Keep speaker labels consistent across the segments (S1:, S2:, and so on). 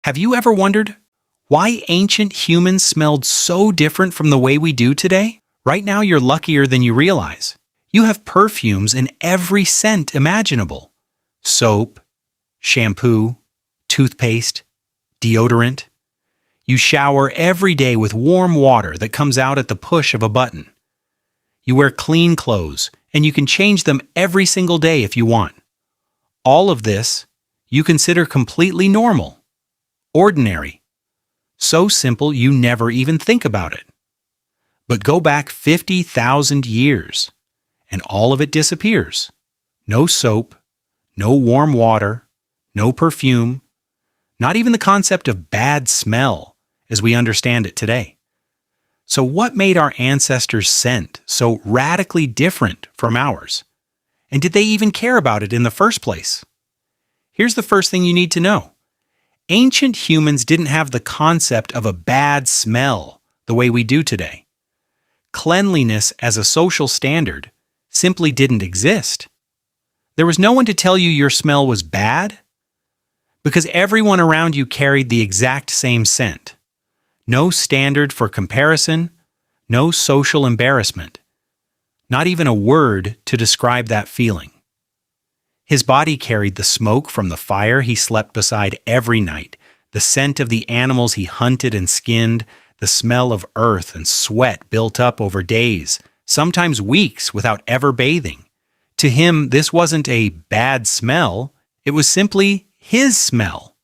S1: Have you ever wondered why ancient humans smelled so different from the way we do today? Right now, you're luckier than you realize. You have perfumes in every scent imaginable: soap, shampoo, toothpaste, deodorant. You shower every day with warm water that comes out at the push of a button. You wear clean clothes, and you can change them every single day if you want. All of this you consider completely normal, ordinary. So simple you never even think about it. But go back 50,000 years, and all of it disappears. No soap, no warm water, no perfume, not even the concept of bad smell as we understand it today. So what made our ancestors' scent so radically different from ours? And did they even care about it in the first place? Here's the first thing you need to know. Ancient humans didn't have the concept of a bad smell the way we do today. Cleanliness as a social standard simply didn't exist. There was no one to tell you your smell was bad, because everyone around you carried the exact same scent. No standard for comparison, no social embarrassment, not even a word to describe that feeling. His body carried the smoke from the fire he slept beside every night, the scent of the animals he hunted and skinned, the smell of earth and sweat built up over days, sometimes weeks without ever bathing. To him, this wasn't a bad smell, it was simply his smell,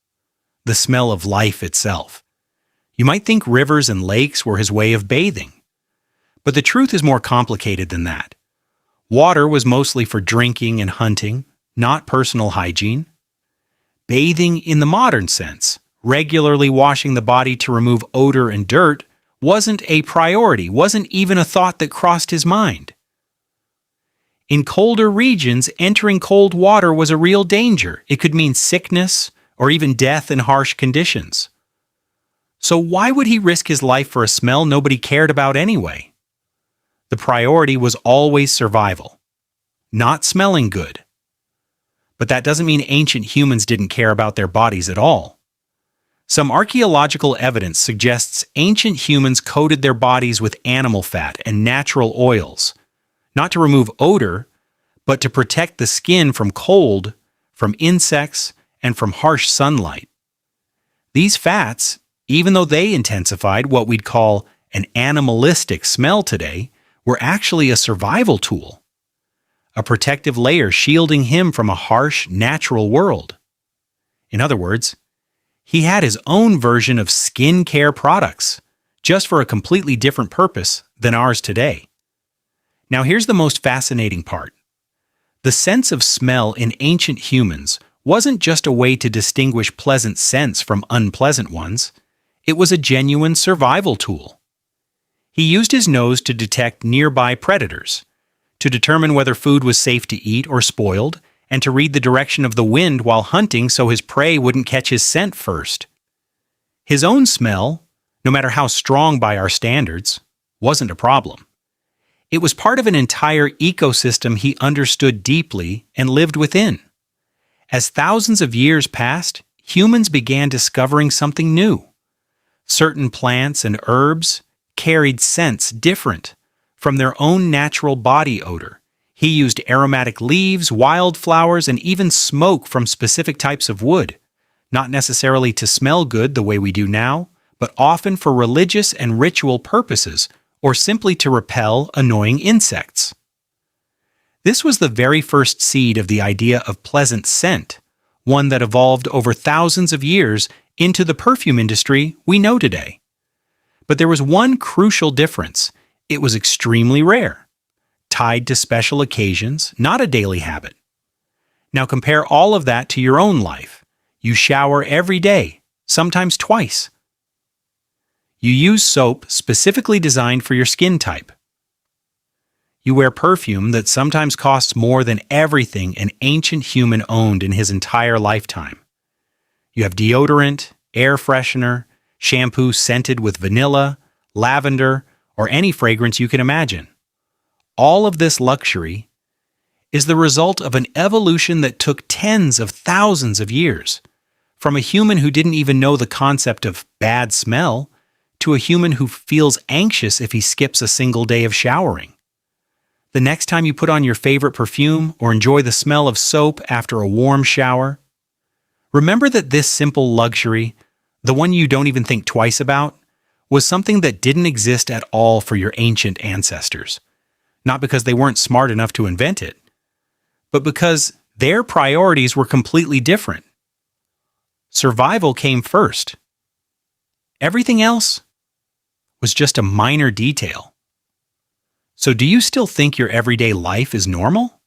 S1: the smell of life itself. You might think rivers and lakes were his way of bathing, but the truth is more complicated than that. Water was mostly for drinking and hunting, not personal hygiene. Bathing in the modern sense, regularly washing the body to remove odor and dirt, wasn't a priority, wasn't even a thought that crossed his mind. In colder regions, entering cold water was a real danger. It could mean sickness or even death in harsh conditions. So why would he risk his life for a smell nobody cared about anyway? The priority was always survival, not smelling good. But that doesn't mean ancient humans didn't care about their bodies at all. Some archaeological evidence suggests ancient humans coated their bodies with animal fat and natural oils, not to remove odor, but to protect the skin from cold, from insects, and from harsh sunlight. These fats, even though they intensified what we'd call an animalistic smell today, were actually a survival tool, a protective layer shielding him from a harsh, natural world. In other words, he had his own version of skin care products, just for a completely different purpose than ours today. Now here's the most fascinating part. The sense of smell in ancient humans wasn't just a way to distinguish pleasant scents from unpleasant ones. It was a genuine survival tool. He used his nose to detect nearby predators, to determine whether food was safe to eat or spoiled, and to read the direction of the wind while hunting so his prey wouldn't catch his scent first. His own smell, no matter how strong by our standards, wasn't a problem. It was part of an entire ecosystem he understood deeply and lived within. As thousands of years passed, humans began discovering something new. Certain plants and herbs carried scents different from their own natural body odor. He used aromatic leaves, wildflowers, and even smoke from specific types of wood, not necessarily to smell good the way we do now, but often for religious and ritual purposes, or simply to repel annoying insects. This was the very first seed of the idea of pleasant scent, one that evolved over thousands of years into the perfume industry we know today. But there was one crucial difference. It was extremely rare, tied to special occasions, not a daily habit. Now compare all of that to your own life. You shower every day, sometimes twice. You use soap specifically designed for your skin type. You wear perfume that sometimes costs more than everything an ancient human owned in his entire lifetime. You have deodorant, air freshener, shampoo scented with vanilla, lavender, or any fragrance you can imagine. All of this luxury is the result of an evolution that took tens of thousands of years, From a human who didn't even know the concept of bad smell to a human who feels anxious if he skips a single day of showering. The next time you put on your favorite perfume or enjoy the smell of soap after a warm shower, remember that this simple luxury, the one you don't even think twice about, was something that didn't exist at all for your ancient ancestors. Not because they weren't smart enough to invent it, but because their priorities were completely different. Survival came first. Everything else was just a minor detail. So do you still think your everyday life is normal?